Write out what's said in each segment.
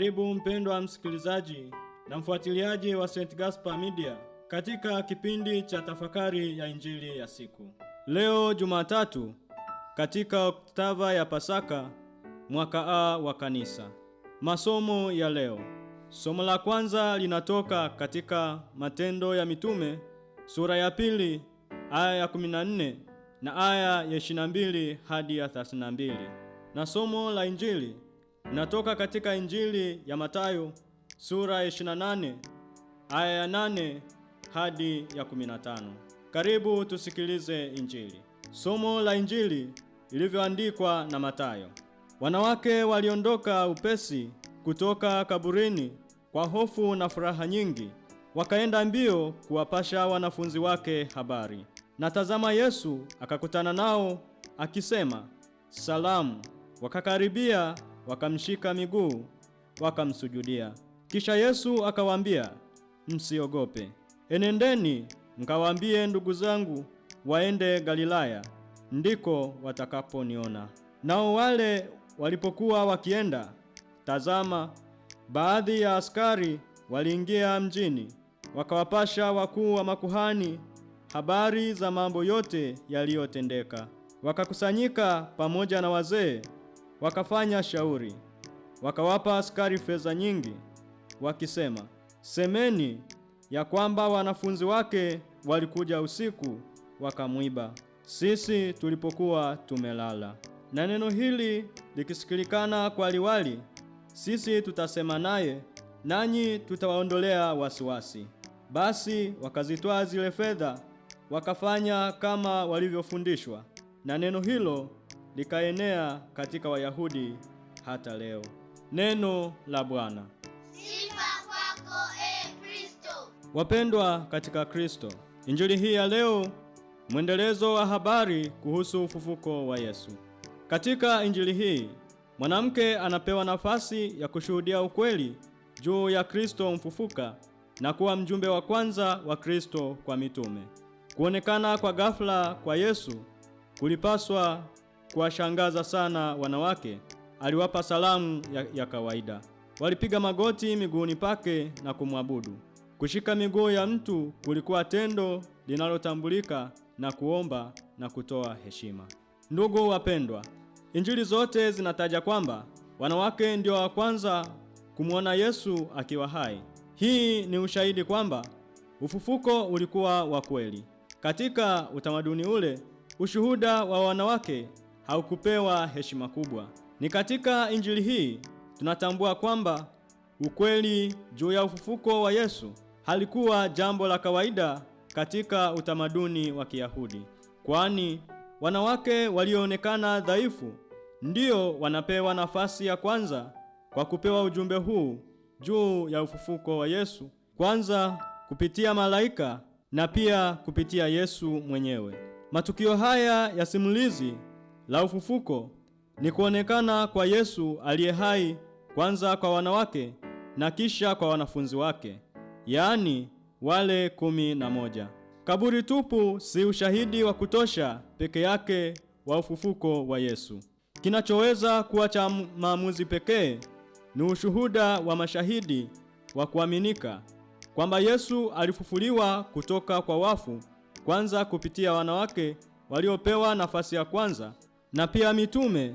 Karibu mpendwa msikilizaji na mfuatiliaji wa St. Gaspar Media katika kipindi cha tafakari ya Injili ya siku. Leo Jumatatu katika oktava ya Pasaka mwaka A wa Kanisa. Masomo ya leo. Somo la kwanza linatoka katika Matendo ya Mitume sura ya 2 aya ya 14 na aya ya 22 hadi ya 32. Na somo la Injili linatoka katika Injili ya Mathayo sura ya 28 aya ya 8 hadi ya 15. Karibu tusikilize Injili. Somo la Injili ilivyoandikwa na Mathayo. Wanawake waliondoka upesi kutoka kaburini kwa hofu na furaha nyingi, wakaenda mbio kuwapasha wanafunzi wake habari. Na tazama, Yesu akakutana nao akisema, "Salamu." Wakakaribia, wakamshika miguu, wakamsujudia. Kisha Yesu akawaambia, "Msiogope. Enendeni mkawaambie ndugu zangu waende Galilaya, ndiko watakaponiona." Nao wale walipokuwa wakienda, tazama, baadhi ya askari waliingia mjini, wakawapasha wakuu wa makuhani habari za mambo yote yaliyotendeka. Wakakusanyika pamoja na wazee, wakafanya shauri. Wakawapa askari fedha nyingi, wakisema, "Semeni ya kwamba wanafunzi wake walikuja usiku wakamwiba, sisi tulipokuwa tumelala." Na neno hili likisikilikana kwa liwali, sisi tutasema naye, nanyi tutawaondolea wasiwasi. Basi wakazitoa zile fedha, wakafanya kama walivyofundishwa, na neno hilo likaenea katika Wayahudi hata leo. Neno la Bwana. Sifa kwako Kristo. Wapendwa katika Kristo, Injili hii ya leo mwendelezo wa habari kuhusu ufufuko wa Yesu. Katika Injili hii mwanamke anapewa nafasi ya kushuhudia ukweli juu ya Kristo mfufuka na kuwa mjumbe wa kwanza wa Kristo kwa mitume. Kuonekana kwa ghafla kwa Yesu kulipaswa kuwashangaza sana wanawake. Aliwapa salamu ya kawaida. Walipiga magoti miguuni pake na kumwabudu. Kushika miguu ya mtu kulikuwa tendo linalotambulika na kuomba na kutoa heshima. Ndugu wapendwa, Injili zote zinataja kwamba wanawake ndio wa kwanza kumwona Yesu akiwa hai. Hii ni ushahidi kwamba ufufuko ulikuwa wa kweli. Katika utamaduni ule, ushuhuda wa wanawake haukupewa heshima kubwa. Ni katika Injili hii tunatambua kwamba ukweli juu ya ufufuko wa Yesu halikuwa jambo la kawaida katika utamaduni wa Kiyahudi, kwani wanawake walioonekana dhaifu ndio wanapewa nafasi ya kwanza kwa kupewa ujumbe huu juu ya ufufuko wa Yesu, kwanza kupitia malaika na pia kupitia Yesu mwenyewe. Matukio haya ya simulizi la ufufuko ni kuonekana kwa Yesu aliye hai kwanza kwa wanawake na kisha kwa wanafunzi wake, yaani wale 11. Kaburi tupu si ushahidi wa kutosha peke yake wa ufufuko wa Yesu. Kinachoweza kuwa cha maamuzi pekee ni ushuhuda wa mashahidi wa kuaminika kwamba Yesu alifufuliwa kutoka kwa wafu, kwanza kupitia wanawake waliopewa nafasi ya kwanza na pia mitume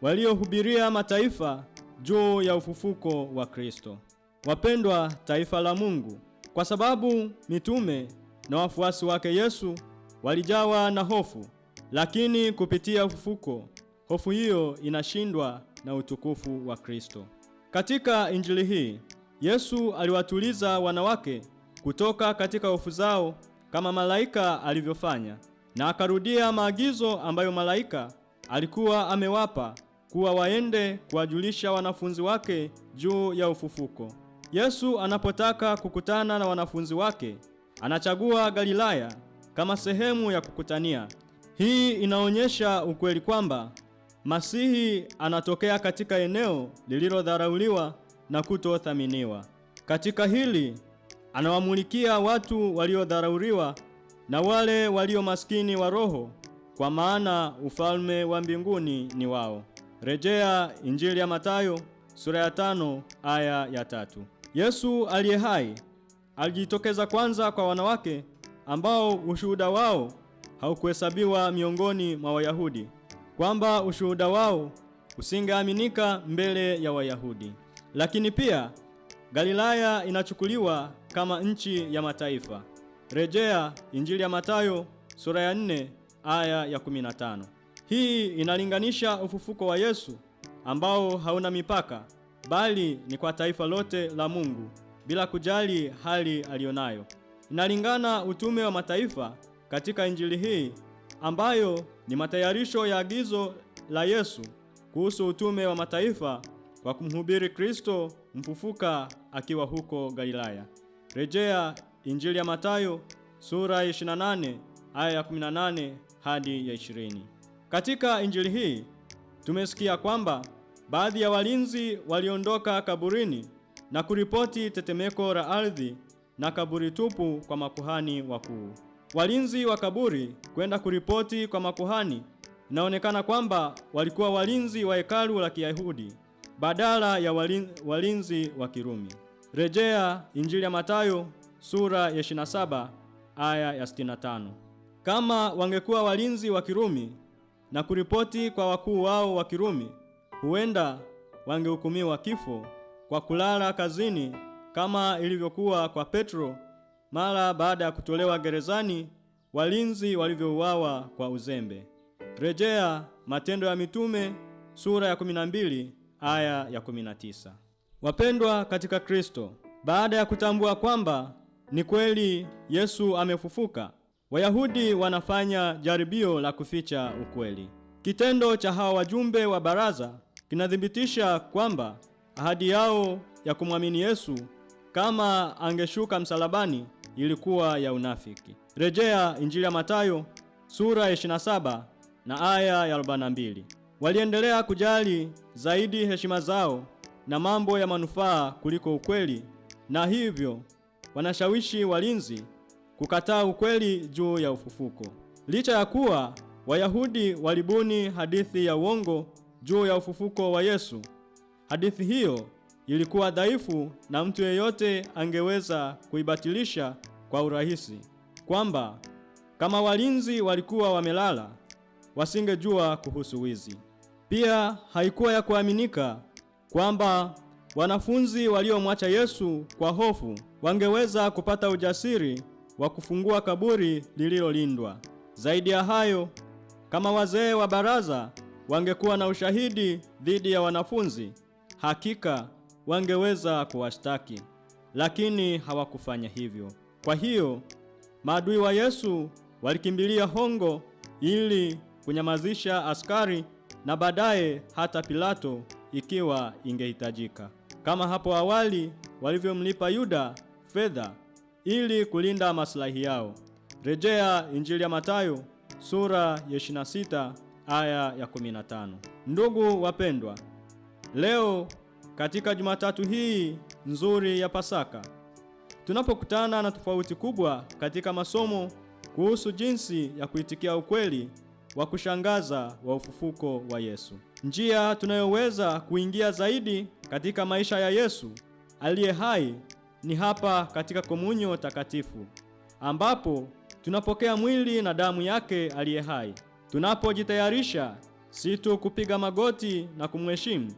waliohubiria mataifa juu ya ufufuko wa Kristo. Wapendwa taifa la Mungu, kwa sababu mitume na wafuasi wake Yesu walijawa na hofu, lakini kupitia ufufuko hofu hiyo inashindwa na utukufu wa Kristo. Katika Injili hii Yesu aliwatuliza wanawake kutoka katika hofu zao kama malaika alivyofanya, na akarudia maagizo ambayo malaika alikuwa amewapa kuwa waende kuwajulisha wanafunzi wake juu ya ufufuko. Yesu anapotaka kukutana na wanafunzi wake, anachagua Galilaya kama sehemu ya kukutania. Hii inaonyesha ukweli kwamba Masihi anatokea katika eneo lililodharauliwa na kutothaminiwa. Katika hili anawamulikia watu waliodharauliwa na wale walio maskini wa roho, kwa maana ufalme wa mbinguni ni wao. Rejea Injili ya Mathayo sura ya 5 aya ya 3. Yesu aliye hai alijitokeza kwanza kwa wanawake ambao ushuhuda wao haukuhesabiwa miongoni mwa Wayahudi, kwamba ushuhuda wao usingeaminika mbele ya Wayahudi. Lakini pia Galilaya inachukuliwa kama nchi ya mataifa. Rejea Injili ya Mathayo sura ya 4 aya ya 15. Hii inalinganisha ufufuko wa Yesu ambao hauna mipaka, bali ni kwa taifa lote la Mungu bila kujali hali alionayo. Inalingana utume wa mataifa katika Injili hii ambayo ni matayarisho ya agizo la Yesu kuhusu utume wa mataifa kwa kumhubiri Kristo mfufuka akiwa huko Galilaya. Rejea Injili ya Mathayo sura ya 28 aya ya 18 hadi ya 20. Katika Injili hii tumesikia kwamba baadhi ya walinzi waliondoka kaburini na kuripoti tetemeko la ardhi na kaburi tupu kwa makuhani wakuu. Walinzi wa kaburi kwenda kuripoti kwa makuhani, inaonekana kwamba walikuwa walinzi wa hekalu la Kiyahudi badala ya walinzi wa Kirumi. Rejea Injili ya Mathayo sura ya 27 aya ya 65. Kama wangekuwa walinzi wa Kirumi na kuripoti kwa wakuu wao wa Kirumi, huenda wangehukumiwa kifo kwa kulala kazini, kama ilivyokuwa kwa Petro mara baada ya kutolewa gerezani, walinzi walivyouawa kwa uzembe. Rejea Matendo ya Mitume sura ya 12 aya ya 19. Wapendwa katika Kristo, baada ya kutambua kwamba ni kweli Yesu amefufuka, Wayahudi wanafanya jaribio la kuficha ukweli. Kitendo cha hawa wajumbe wa baraza kinathibitisha kwamba ahadi yao ya kumwamini Yesu kama angeshuka msalabani ilikuwa ya unafiki. Rejea Injili ya Mathayo sura ya 27 na aya ya 42. Waliendelea kujali zaidi heshima zao na mambo ya manufaa kuliko ukweli, na hivyo wanashawishi walinzi kukataa ukweli juu ya ufufuko. Licha ya kuwa Wayahudi walibuni hadithi ya uongo juu ya ufufuko wa Yesu, hadithi hiyo ilikuwa dhaifu na mtu yeyote angeweza kuibatilisha kwa urahisi, kwamba kama walinzi walikuwa wamelala, wasingejua kuhusu wizi. Pia haikuwa ya kuaminika kwamba wanafunzi waliomwacha Yesu kwa hofu wangeweza kupata ujasiri wa kufungua kaburi lililolindwa. Zaidi ya hayo, kama wazee wa baraza wangekuwa na ushahidi dhidi ya wanafunzi, hakika wangeweza kuwashtaki, lakini hawakufanya hivyo. Kwa hiyo maadui wa Yesu walikimbilia hongo ili kunyamazisha askari na baadaye hata Pilato ikiwa ingehitajika, kama hapo awali walivyomlipa Yuda fedha ili kulinda maslahi yao. Rejea Injili ya Mathayo sura ya 26 aya ya 15. Ndugu wapendwa, leo katika Jumatatu hii nzuri ya Pasaka, tunapokutana na tofauti kubwa katika masomo kuhusu jinsi ya kuitikia ukweli wa kushangaza wa ufufuko wa Yesu, njia tunayoweza kuingia zaidi katika maisha ya Yesu aliye hai ni hapa katika komunyo takatifu, ambapo tunapokea mwili na damu yake aliye hai. Tunapojitayarisha si tu kupiga magoti na kumheshimu,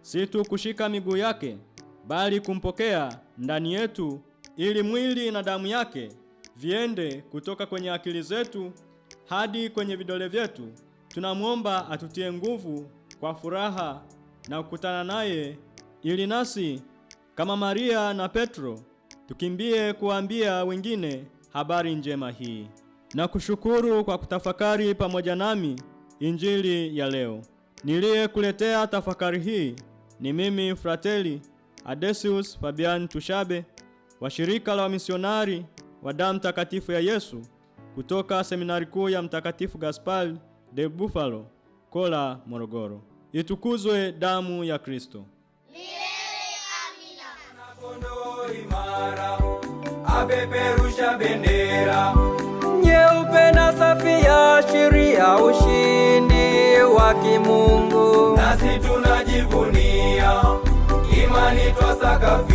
si tu kushika miguu yake, bali kumpokea ndani yetu, ili mwili na damu yake viende kutoka kwenye akili zetu hadi kwenye vidole vyetu. Tunamwomba atutie nguvu kwa furaha na kukutana naye, ili nasi kama Maria na Petro tukimbie kuambia wengine habari njema hii. Na kushukuru kwa kutafakari pamoja nami Injili ya leo. Niliyekuletea tafakari hii ni mimi Frateli Adesius Fabian Tushabe wa shirika la wamisionari wa damu takatifu ya Yesu kutoka seminari kuu ya Mtakatifu Gaspar de Bufalo, Kola, Morogoro. Itukuzwe damu ya Kristo. Milele amina. Kondoo imara apeperusha bendera nyeupe na safi ya sheria, ushindi wa kimungu, nasi tunajivunia imani twasaka